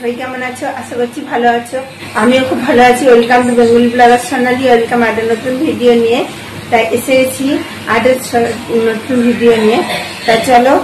সবাই কেমন আছো? আশা করছি ভালো আছো। আমিও খুব ভালো আছি। Welcome to Bengali blogger Sonali. Welcome একটা নতুন ভিডিও নিয়ে। তাই এসে গেছি আরেকটা নতুন ভিডিও নিয়ে। তা চলো,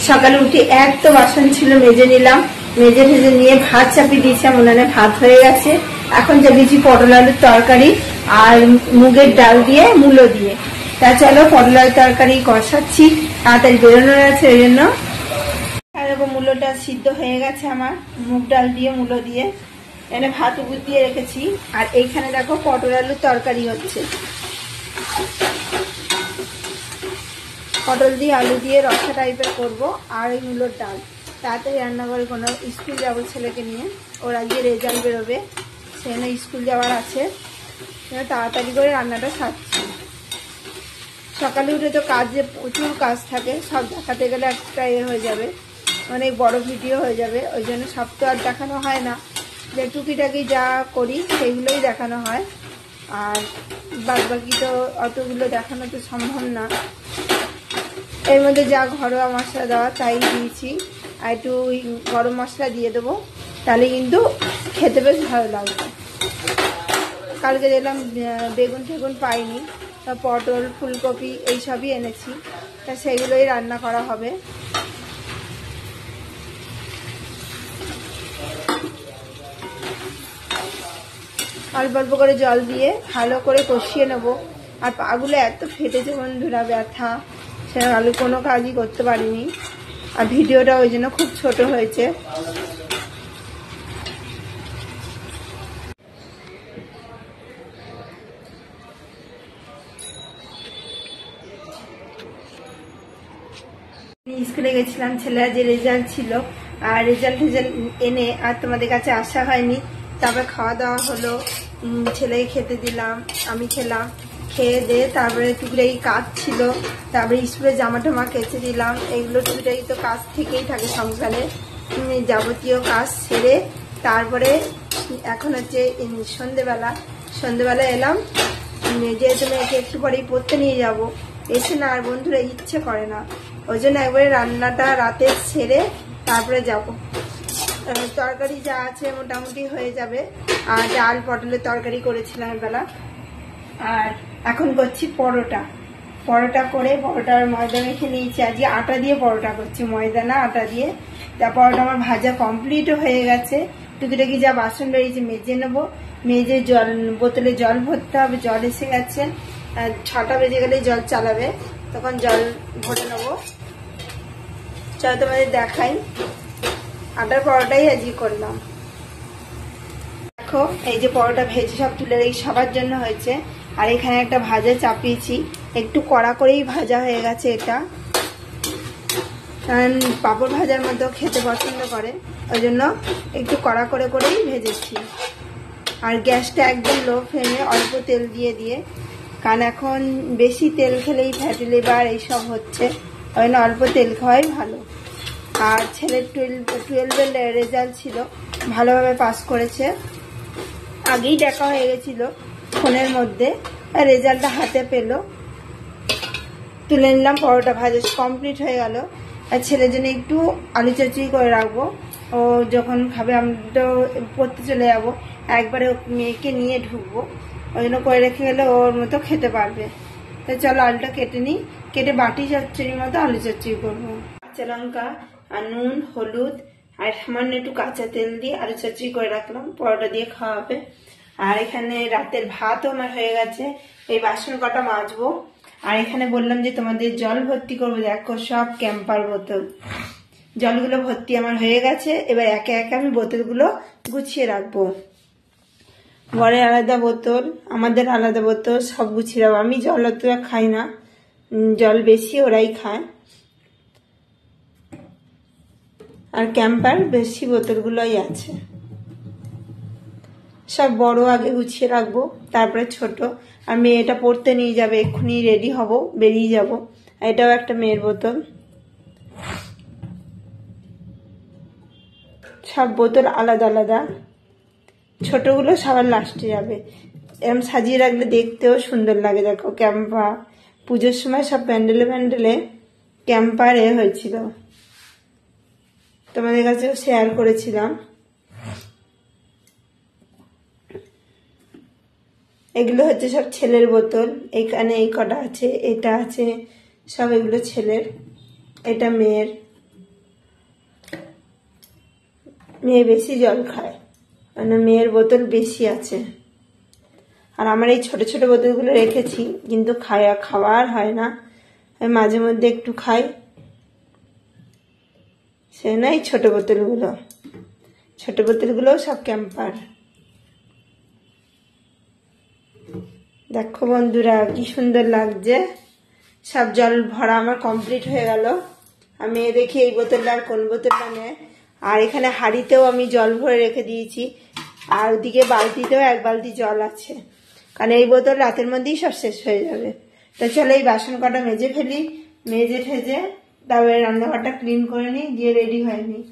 সকালে উঠে এক তো বাসন ছিল, মেজে নিলাম। মেজে ভেজে নিয়ে ভাত চাপিয়ে দিয়েছিলাম, উনানে ভাত হয়ে গেছে। এখন চাপিয়েছি পটল আলুর তরকারি আর মুগের ডাল দিয়ে মূলো দিয়ে। তা চলো, পটল আলুর তরকারি কষাচ্ছি, তাড়াতাড়ি বেরোনোর আছে, ওই জন্য। মূলোটা সিদ্ধ হয়ে গেছে আমার, মুগ ডাল দিয়ে মূলো দিয়ে। এখানে ভাত উপর দিয়ে রেখেছি। আর এইখানে দেখো পটল আলুর তরকারি হচ্ছে, পটল দিয়ে আলু দিয়ে রসা টাইপের করবো। আর এই মূলোর ডাল তাড়াতাড়ি রান্না করে, কোনো স্কুল যাবো ছেলেকে নিয়ে, ওর আজকে রেজাল্ট বেরোবে, সেখানে স্কুল যাওয়ার আছে, তাড়াতাড়ি করে রান্নাটা সারছি। সকালে উঠে তো কাজে প্রচুর কাজ থাকে, সব দেখাতে গেলে একটা হয়ে যাবে, অনেক বড় ভিডিও হয়ে যাবে। ওই জন্য সব তো আর দেখানো হয় না, যে টুকিটাকি যা করি সেইগুলোই দেখানো হয়। আর বাদ বাকি তো অতগুলো দেখানো তো সম্ভব না। এর মধ্যে যা ঘরোয়া মশলা দেওয়া তাই দিয়েছি, আর একটু গরম মশলা দিয়ে দেবো, তাহলে কিন্তু খেতে বেশ ভালো লাগবে। কালকে দেখলাম বেগুন টেগুন পাইনি, তা পটল ফুলকপি এইসবই এনেছি, তা সেগুলোই রান্না করা হবে। অল্প অল্প করে জল দিয়ে ভালো করে কষিয়ে নেব। আর পাগুলো এত ফেটেছে বন্ধুরা, ব্যথা, সে আলু কোনো কাজই করতে পারিনি। আর ভিডিওটা ওই জন্য খুব ছোট হয়েছে। স্কুলে গেছিলাম, ছেলের যে রেজাল্ট ছিল, আর রেজাল্ট এনে আর তোমাদের কাছে আসা হয়নি। তারপর খাওয়া দাওয়া হলো, ছেলেকে খেতে দিলাম, আমি খেলাম, খেয়ে দিয়ে তারপরে টুকটাই কাজ ছিল, তারপরে স্কুলে জামা টামা কেচে দিলাম। এগুলো টুকটাই তো কাজ থেকেই থাকে সংসারে, যাবতীয় কাজ সেরে তারপরে এখন হচ্ছে সন্ধেবেলা এলাম, যেহেতু মেয়েকে একটু পরেই পড়তে নিয়ে যাব, এসে না আর বন্ধুরা ইচ্ছে করে না, ওই জন্য একবারে রান্নাটা রাতে সেরে তারপরে যাব। তরকারি যা আছে মোটামুটি হয়ে যাবে। আর ডাল পটলের তরকারি করেছিলাম বেলা। আর এখন করছি পরোটা করে, পরোটার ময়দা মেখে নিয়েছি। আজকে আটা দিয়ে পরোটা করছি, ময়দা না আটা দিয়ে। তা পরোটা আমার ভাজা কমপ্লিটও হয়ে গেছে। টুকিটাকি যা বাসন বেরিয়েছে মেজে নেবো, মেজে বোতলে জল ভরতে হবে। জল এসে গেছে, 6টা বেজে গেলেই জল চালাবে, তখন জল ভরে নেবো। চলো তোমাদের দেখাই, আটার পরোটাই আজকে করলাম। দেখো এই যে পরোটা ভেজে সব তুলে রেখে সবার জন্য হয়েছে। আর এখানে একটা ভাজা চাপিয়েছি, একটু কড়া করেই ভাজা হয়ে গেছে এটা, কারণ পাঁপড় ভাজার মতো খেতে পছন্দ করে, ওই জন্য একটু কড়া করেই ভেজেছি। আর গ্যাসটা একদম লো ফ্লেমে, অল্প তেল দিয়ে, কারণ এখন বেশি তেল খেলেই ফ্যাটি লিভার এইসব হচ্ছে, ওই জন্য অল্প তেল খাওয়াই ভালো। আর ছেলের 12-এর রেজাল্ট ছিল, ভালোভাবে পাস করেছে। আগেই দেখা হয়ে গেছিল ফোনের মধ্যে, রেজাল্টটা হাতে পেল। তুলে নিলাম, পরোটা ভাজা কমপ্লিট হয়ে গেল। আর ছেলের জন্য একটু আলু চচ্চড়ি করে রাখবো, ও যখন খাবে। আমি তো পড়তে চলে যাবো, একবারে মেয়েকে নিয়ে ঢুকবো, ওই জন্য করে রেখে গেলে ওর মতো খেতে পারবে। তো চলো আলুটা কেটে নিই, কেটে বাটি চচ্চড়ির মতো আলু চচ্চড়ি করবো। কাঁচা লঙ্কা আর নুন হলুদ আর সামান্য একটু কাঁচা তেল দিয়ে আলু চচ্চড়ি করে রাখলাম, পরোটা দিয়ে খাওয়া হবে। আর এখানে রাতের ভাতও আমার হয়ে গেছে, এই বাসন কটা মাজবো। আর এখানে বললাম যে তোমাদের জল ভর্তি করবো, দেখো সব ক্যাম্পার বোতল, জলগুলো ভর্তি আমার হয়ে গেছে। এবার একে একে আমি বোতলগুলো গুছিয়ে রাখবো, বরের আলাদা বোতল, আমাদের আলাদা বোতল, সব গুছিয়ে রাখবো। আমি জল অত খাই না, জল বেশি ওরাই খায়। আর ক্যাম্পার বেশি বোতলগুলোই আছে, সব বড় আগে গুছিয়ে রাখবো, তারপরে ছোট। আর মেয়েটা পড়তে নিয়ে যাবে, এক্ষুনি রেডি হব, বেরিয়ে যাব। এটাও একটা মেয়ের বোতল, সব বোতল আলাদা আলাদা, ছোটগুলো সবার লাস্টে যাবে। এরকম সাজিয়ে রাখলে দেখতেও সুন্দর লাগে। দেখো ক্যাম্পা, পুজোর সময় সব প্যান্ডেলে ক্যাম্পারে হয়েছিল। তোমাদের কাছেও শেয়ার করেছিলাম। এগুলো হচ্ছে সব ছেলের বোতল, এখানে এই কটা আছে, এটা আছে, সব এগুলো ছেলের, এটা মেয়ের। মেয়ে বেশি জল খায়, মানে মেয়ের বোতল বেশি আছে। আর আমার এই ছোট ছোট বোতলগুলো রেখেছি, কিন্তু খাওয়ার হয় না, আমি মাঝে মধ্যে একটু খাই, সে না এই ছোট বোতলগুলো, ছোট বোতলগুলো সব ক্যাম্পার। দেখো বন্ধুরা কি সুন্দর লাগছে, সব জল ভরা আমার কমপ্লিট হয়ে গেল। আমি দেখি এই বোতলটা আর কোন বোতলটা নেয়। আর এখানে হাঁড়িতেও আমি জল ভরে রেখে দিয়েছি, আর ওদিকে বালতিতেও 1 বালতি জল আছে, কারণ এই বোতল রাতের মধ্যেই সব শেষ হয়ে যাবে। তা চলো এই বাসন কটা মেজে ফেলি, মেজে ঠেজে তারপরে রান্নাঘরটা ক্লিন করে নিই, দিয়ে রেডি হয়ে নিই।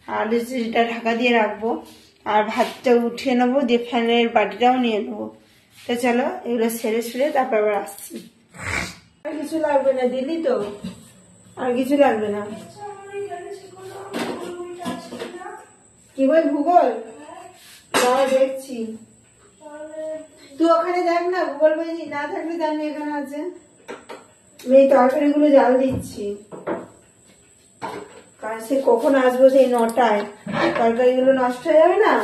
আর এটা ঢাকা দিয়ে রাখবো, আর ভাতটা উঠিয়ে নেবো, দিয়ে ফ্যানের বাটিটাও নিয়ে নেবো। তো চলো এগুলো সেরে তারপর আবার আসছি। আর কিছু লাগবে না, দিলি তো, আর কিছু লাগবে না। কি বই ভূগোল দেখছি, তুই ওখানে দেখ না, ভূগোল বই না থাকলে জানি এখানে আছে। আমি এই তরকারিগুলো জাল দিচ্ছি, কারণ সে কখন আসবো, সেই 9টায়, তরকারিগুলো নষ্ট হয়ে যাবে না।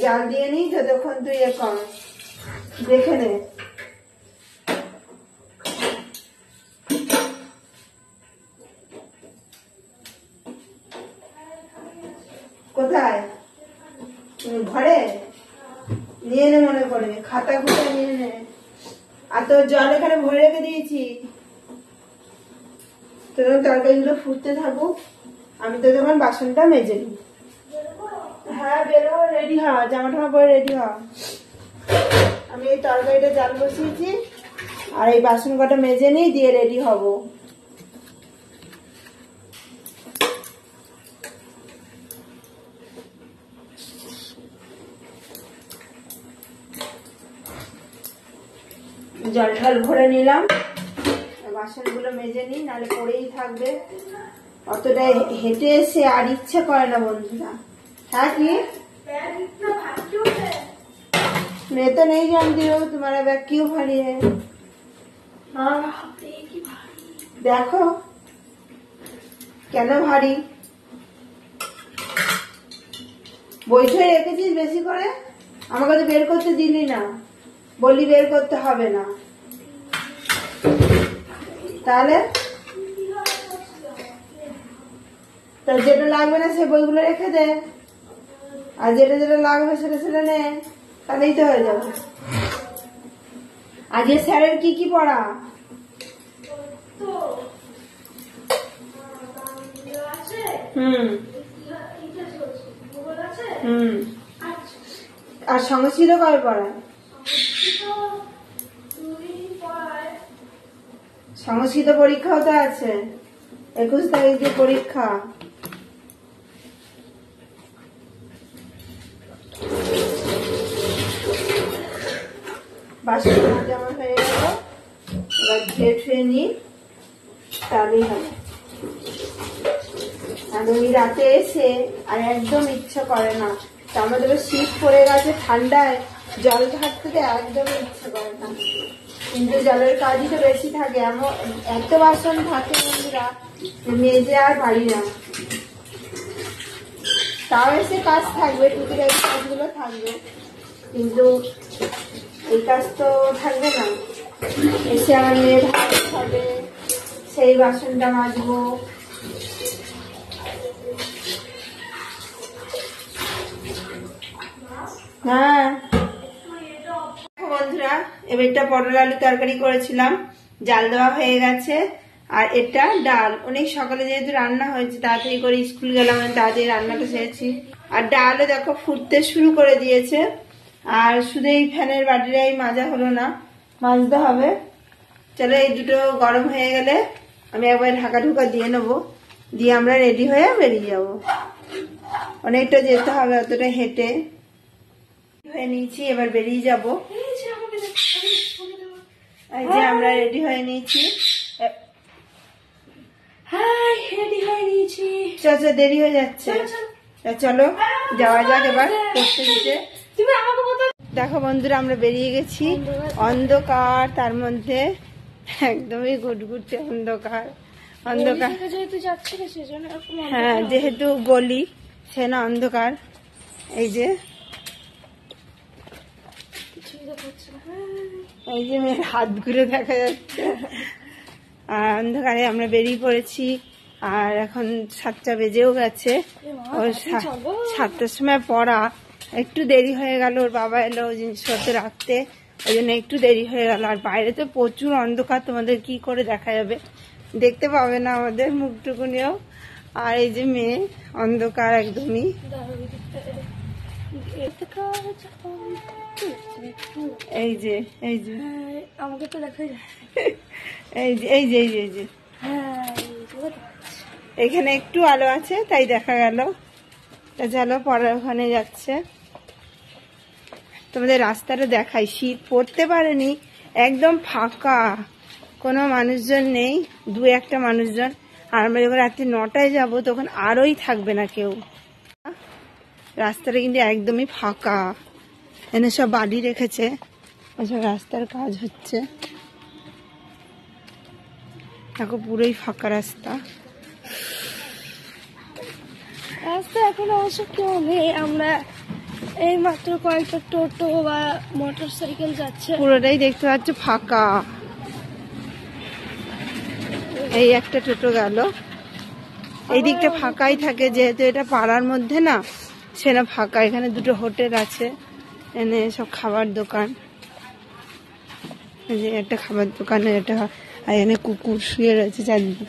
জাল দিয়ে নি যতক্ষণ তুই এখন দেখে নে। কোথায়? ঘরে নিয়ে নে, মনে করে খাতা খুঁজে নিয়ে নে। আর তোর জল এখানে ভরে রেখে দিয়েছি, তোর তরকারিগুলো ফুটতে থাকুক, আমি তো তখন বাসনটা মেজে নিই। হ্যাঁ বেরো, রেডি হ, জামা টামা পরে রেডি হ। আমি এই তরকারিটা জাল বসিয়েছি, আর এই বাসন কটা মেজে নিই, দিয়ে রেডি হব। জল ঢল ভরে নিলাম, বাসনগুলো মেজে নিই, নাহলে পড়েই থাকবে। অতটা হেঁটে এসে আর ইচ্ছে করে না বন্ধুরা। হ্যাঁ কি मैं तो नहीं जानती हूँ तुम्हारा बैग क्यों भारी है। हाँ देखो কেন ভারী, বইটাই রেখেছিস বেশি করে, আমাকে তো বের করতে দিলি না, বললি বের করতে হবে না, তাহলে তো যেটা লাগবে না সে বইগুলো রেখে দে, আর যেটা যেটা লাগবে সেটা সেটা নে, তাহলেই তো হয়ে যাবে। আজকে স্যারের কি কি পড়া? আর সংস্কৃত কবে পড়ায়? সংস্কৃত পরীক্ষাও তো আছে, 21 তারিখে পরীক্ষা। বাসন যেমন হয়ে গেল, এবার ধুয়ে নিই, তাহলেই হবে। আর ওই রাতে এসে আর একদম ইচ্ছা করে না, আমাদের শীত পড়ে গেছে, ঠান্ডায় জল ঘাটতে একদম ইচ্ছা করে না, কিন্তু জলের কাজই তো বেশি থাকে। এত বাসন থাকে বন্ধুরা, মেজে আর পারি না। তাও এসে কাজ থাকবে, টুকিটাকি কাজগুলো থাকবে, কিন্তু এই কাজ তো থাকবে না। এসে আমার মেয়ে ভাত খাবে, সেই বাসনটা মাজবো। হ্যাঁ বন্ধুরা, এবারটা পটল আলু তরকারি করেছিলাম, জাল দেওয়া হয়ে গেছে। আর এটা ডাল, অনেক সকালে যেহেতু রান্না হয়েছে, তাড়াতাড়ি করে স্কুল গেলাম, তাড়াতাড়ি রান্নাটা সেরেছি। আর ডালও দেখো ফুটতে শুরু করে দিয়েছে, আর শুধু এই ফ্যানের বাটিটাই মাজা হলো না, মাজতে হবে। চলো এই দুটো গরম হয়ে গেলে আমি একবার ঢাকা ঢুকা দিয়ে নেবো, দিয়ে আমরা রেডি হয়ে বেরিয়ে যাবো। অনেকটা যেতে হবে, অতটা হেঁটে হয়ে নিয়েছি, এবার বেরিয়ে যাবো। এই যে আমরা রেডি হয়ে নিয়েছি। চলো দেরি হয়ে যাচ্ছে, চলো যাওয়া যাক এবার পড়তে দিতে। দেখো বন্ধুরা, আমরা বেরিয়ে গেছি। অন্ধকার, তার মধ্যে একদমই গুটগুটে অন্ধকার। অন্ধকার, হ্যাঁ, যেহেতু গলি সে না অন্ধকার। এই যে মেয়ের হাত ঘুরে দেখা যাচ্ছে। আর অন্ধকারে আমরা বেরিয়ে পড়েছি। আর এখন 7টা বেজেও গেছে। ওর 7টার সময় পড়া, একটু দেরি হয়ে গেল। ওর বাবা এলো জিনিসপত্র রাখতে, ওই জন্য একটু দেরি হয়ে গেল। আর বাইরে তো প্রচুর অন্ধকার, তোমাদের কি করে দেখা যাবে, দেখতে পাবে না আমাদের মুখটুকুনিও। আর এই যে মেয়ে, অন্ধকার একদমই। এই যে আমাকে তো দেখা যায়। এই যে এখানে একটু আলো আছে তাই দেখা গেল। তা চলো পরে ওখানে যাচ্ছে। তোমাদের রাস্তাটা দেখাই। শীত পড়তে পারেনি, একদম ফাঁকা, কোনো মানুষজন নেই, 2-1টা মানুষজন। আর আমরা যখন রাত্রি 9টায় যাবো তখন আরোই থাকবে না কেউ। রাস্তাটা কিন্তু একদমই ফাঁকা। এনে সব বাড়ি রেখেছে, ওইসব রাস্তার কাজ হচ্ছে। দেখো পুরোই ফাঁকা রাস্তা। রাস্তা এখন অবশ্য কেউ নেই, আমরা এই মাত্র কয়েকটা টোটো বা মোটর সাইকেল যাচ্ছে। পুরোটাই দেখতে পাচ্ছ ফাঁকা। এই একটা টোটো গেল। এই দিকটা ফাঁকাই থাকে, যেহেতু এটা পাড়ার মধ্যে না, সেটা ফাঁকা। এখানে 2টো হোটেল আছে, এনে সব খাবার দোকান। এই যে একটা খাবার দোকানে, এটা আর এখানে কুকুর শুয়ে রয়েছে চারদিকে।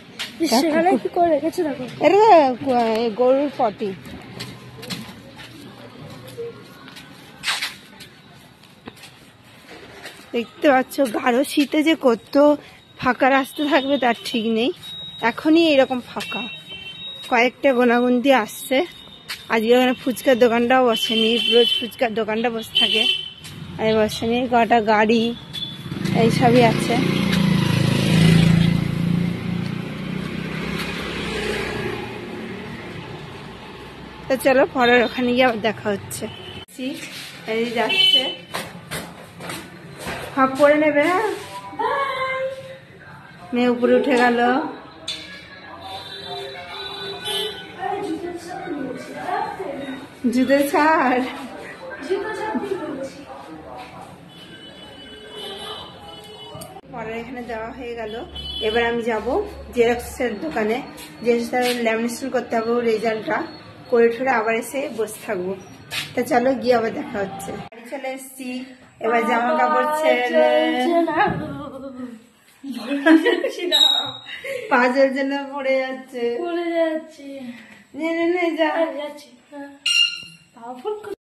কি করে রেখেছে দেখো, এটা গরুর পটি। দেখতে পাচ্ছ গাঢ় শীতে যে কত ফাঁকা রাস্তা থাকবে তার ঠিক নেই। এখনই এরকম ফাঁকা, কয়েকটা গোনাগুন্তি আসছে। আজকে ওখানে ফুচকার দোকানটাও বসেনি, রোজ ফুচকার দোকানটা বসে থাকে, আর বসেনি। কটা গাড়ি এইসবই আছে। তো চলো পরের ওখানে গিয়ে আবার দেখা হচ্ছে। এই যাচ্ছে, হাফ করে নেবে। হ্যাঁ, মেয়ে উপরে উঠে গেল। জুতো ছাড়। পরে এখানে দেওয়া হয়ে গেল। এবার আমি যাব জেরক্সের দোকানে, যেহেতু ল্যামিনেশন করতে হবে রেজাল্টটা করে ঠরে আবার এসে বসে থাকবো। তা চলো গিয়ে আবার দেখা হচ্ছে। চলে এসছি, এবার জামা কাপড় ছেড়ে পাঁচের জন্য পড়ে যাচ্ছে। পড়ে যাচ্ছি, যাচ্ছি।